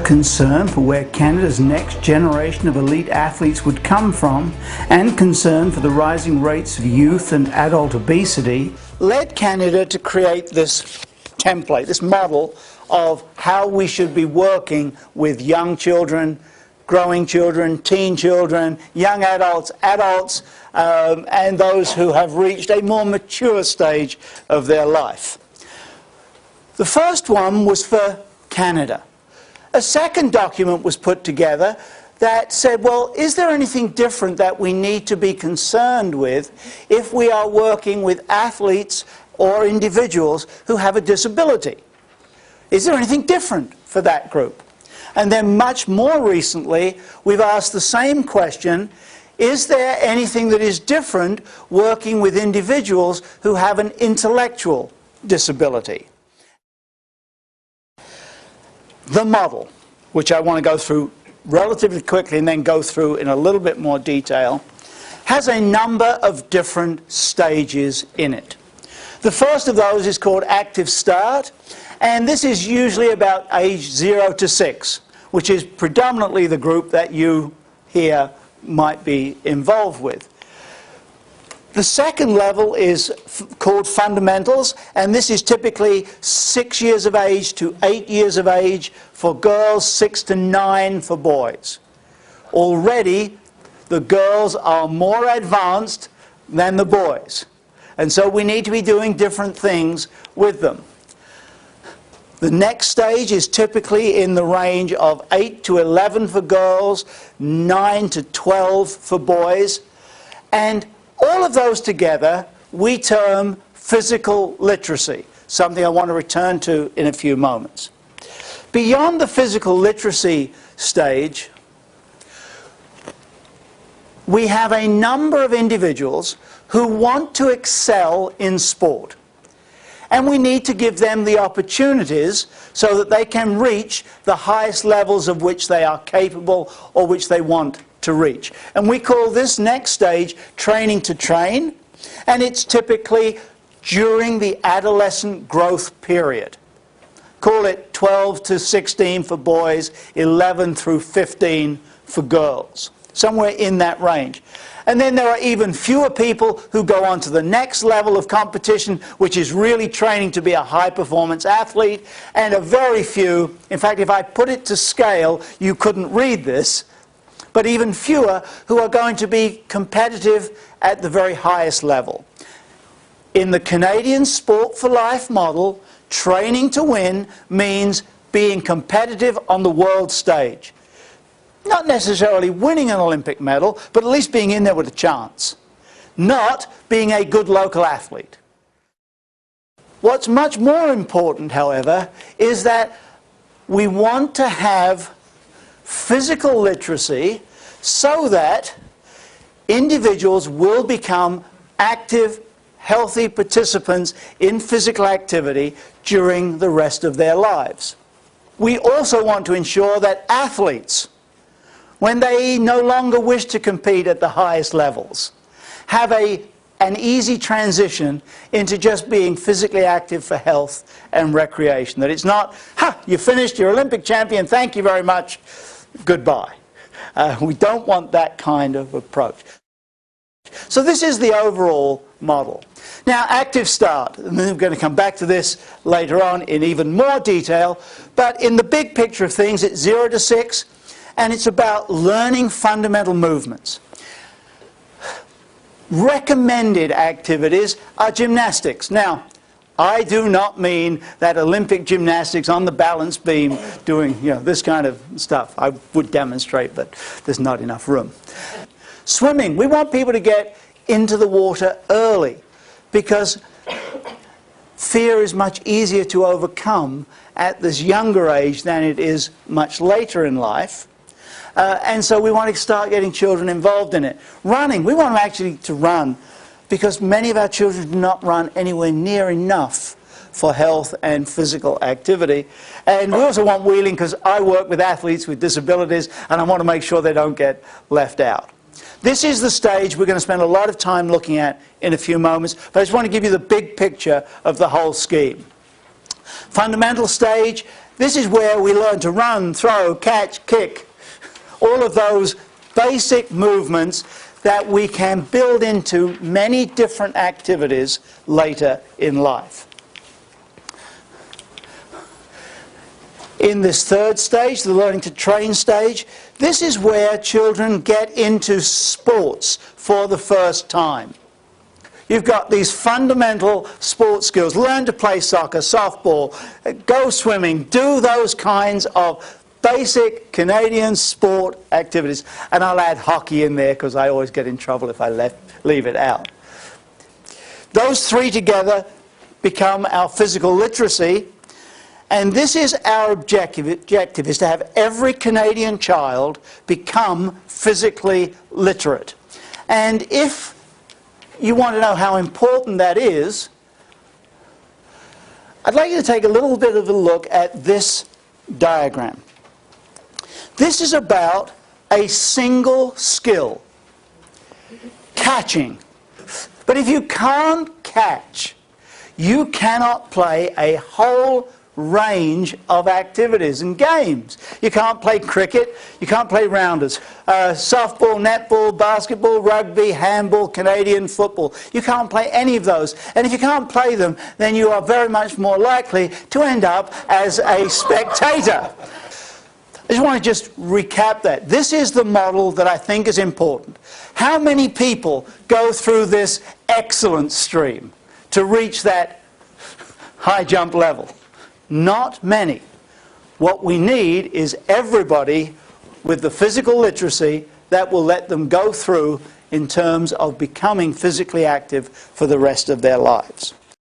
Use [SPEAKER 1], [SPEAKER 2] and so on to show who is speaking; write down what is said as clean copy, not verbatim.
[SPEAKER 1] concern for where Canada's next generation of elite athletes would come from, and concern for the rising rates of youth and adult obesity, led Canada to create this template, this model of how we should be working with young children, growing children, teen children, young adults, and those who have reached a more mature stage of their life. The first one was for Canada. A second document was put together that said, well, is there anything different that we need to be concerned with if we are working with athletes or individuals who have a disability? Is there anything different for that group? And then much more recently, we've asked the same question, is there anything that is different working with individuals who have an intellectual disability? The model, which I want to go through relatively quickly and then go through in a little bit more detail, has a number of different stages in it. The first of those is called active start, and this is usually about age 0 to 6, which is predominantly the group that you here might be involved with. The second level is called fundamentals, and this is typically 6 years of age to 8 years of age for girls, 6 to 9 for boys. Already, the girls are more advanced than the boys, and so we need to be doing different things with them. The next stage is typically in the range of 8 to 11 for girls, 9 to 12 for boys, and all of those together we term physical literacy, something I want to return to in a few moments. Beyond the physical literacy stage, we have a number of individuals who want to excel in sport. And we need to give them the opportunities so that they can reach the highest levels of which they are capable or which they want to reach. And we call this next stage training to train, and it's typically during the adolescent growth period. Call it 12 to 16 for boys, 11 through 15 for girls, somewhere in that range. And then there are even fewer people who go on to the next level of competition, which is really training to be a high-performance athlete, and a very few, in fact, if I put it to scale, you couldn't read this, but even fewer who are going to be competitive at the very highest level. In the Canadian Sport for Life model, training to win means being competitive on the world stage. Not necessarily winning an Olympic medal, but at least being in there with a chance. Not being a good local athlete. What's much more important, however, is that we want to have physical literacy so that individuals will become active, healthy participants in physical activity during the rest of their lives. We also want to ensure that athletes, when they no longer wish to compete at the highest levels, have an easy transition into just being physically active for health and recreation. That it's not, you finished, you're Olympic champion, thank you very much, goodbye. We don't want that kind of approach. So this is the overall model. Now, active start, and we're going to come back to this later on in even more detail, but in the big picture of things, it's 0 to 6, and it's about learning fundamental movements. Recommended activities are gymnastics. Now, I do not mean that Olympic gymnastics on the balance beam doing, this kind of stuff. I would demonstrate, but there's not enough room. Swimming, we want people to get into the water early because fear is much easier to overcome at this younger age than it is much later in life. And so we want to start getting children involved in it. Running, we want them actually to run because many of our children do not run anywhere near enough for health and physical activity. And we also want wheeling because I work with athletes with disabilities and I want to make sure they don't get left out. This is the stage we're going to spend a lot of time looking at in a few moments, but I just want to give you the big picture of the whole scheme. Fundamental stage, This is where we learn to run, throw, catch, kick, all of those basic movements that we can build into many different activities later in life. In this third stage, the learning to train stage, this is where children get into sports for the first time. You've got these fundamental sports skills. Learn to play soccer, softball, go swimming, do those kinds of basic Canadian sport activities. And I'll add hockey in there because I always get in trouble if I leave it out. Those three together become our physical literacy. And this is our objective is to have every Canadian child become physically literate. And if you want to know how important that is, I'd like you to take a little bit of a look at this diagram. This is about a single skill, catching. But if you can't catch, you cannot play a whole range of activities and games. You can't play cricket, you can't play rounders, softball, netball, basketball, rugby, handball, Canadian football. You can't play any of those. And if you can't play them, then you are very much more likely to end up as a spectator. I just want to recap that. This is the model that I think is important. How many people go through this excellence stream to reach that high jump level? Not many. What we need is everybody with the physical literacy that will let them go through in terms of becoming physically active for the rest of their lives.